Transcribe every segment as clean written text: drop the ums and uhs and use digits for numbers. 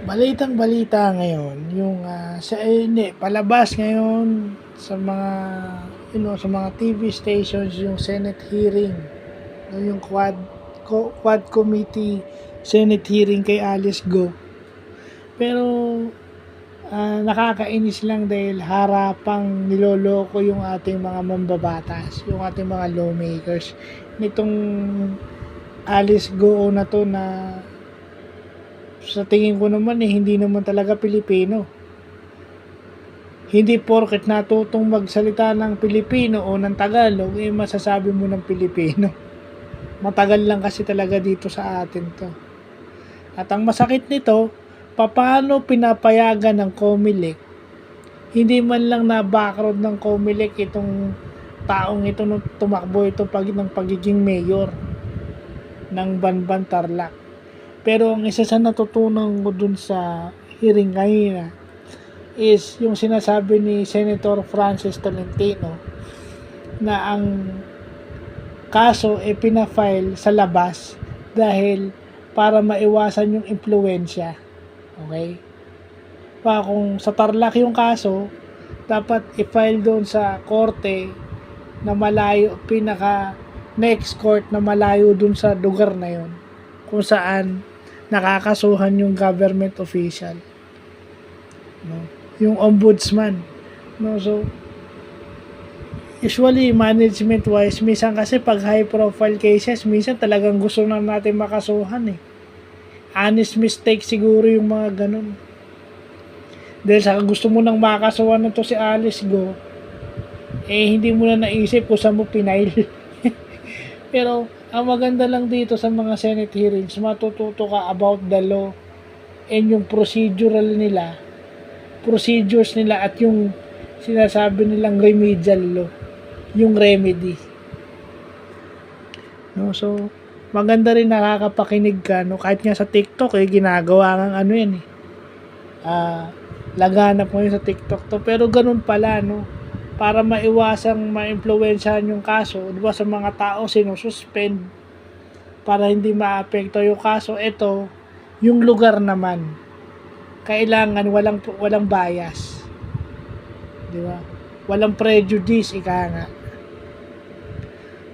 Balitang-balita ngayon yung, hindi palabas ngayon sa mga, sa mga TV stations yung Senate hearing, yung Quad Committee Senate hearing kay Alice Go. Pero, nakakainis lang dahil harapang niloloko yung ating mga mambabatas, yung ating mga lawmakers nitong Alice Go na 'to na sa tingin ko naman hindi naman talaga Pilipino. Hindi porket natutong magsalita ng Pilipino o ng Tagalog, masasabi mo ng Pilipino. Matagal lang kasi talaga dito sa atin to. At ang masakit nito, paano pinapayagan ng COMELEC, hindi man lang na background ng COMELEC itong taong ito nung tumakbo ito ng pagiging mayor ng Banban Tarlac. Pero ang isa sa natutunan ko dun sa hearing kanina is yung sinasabi ni Senator Francis Tolentino na ang kaso pinafile sa labas dahil para maiwasan yung impluensya. Okay? Kung sa Tarlac yung kaso, dapat i-file doon sa korte na malayo, pinaka next court na malayo doon sa lugar na yon kung saan nakakasuhan yung government official, no? Yung ombudsman, no? So usually management wise, minsan kasi pag high profile cases, minsan talagang gusto na natin makasuhan honest mistake siguro yung mga ganun, dahil sa gusto mo nang makasuhan nito si Alice Go, hindi mo na naisip kung saan mo pinail. Pero ang maganda lang dito sa mga Senate hearings, matututo ka about the law and yung procedures nila at yung sinasabi nilang remedial law, yung remedy. No, so maganda rin, nakakapakinig ka, no, kahit nga sa TikTok ginagawa ng yan laganap mo yun sa TikTok to, pero ganun pala, no, para maiwasang maimpluwensyahan yung kaso, di ba, sa mga tao sinususpend para hindi maapekto yung kaso. Ito, yung lugar naman, kailangan walang bias, di ba? Walang prejudice, ika nga.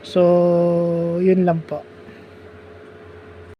So, yun lang po.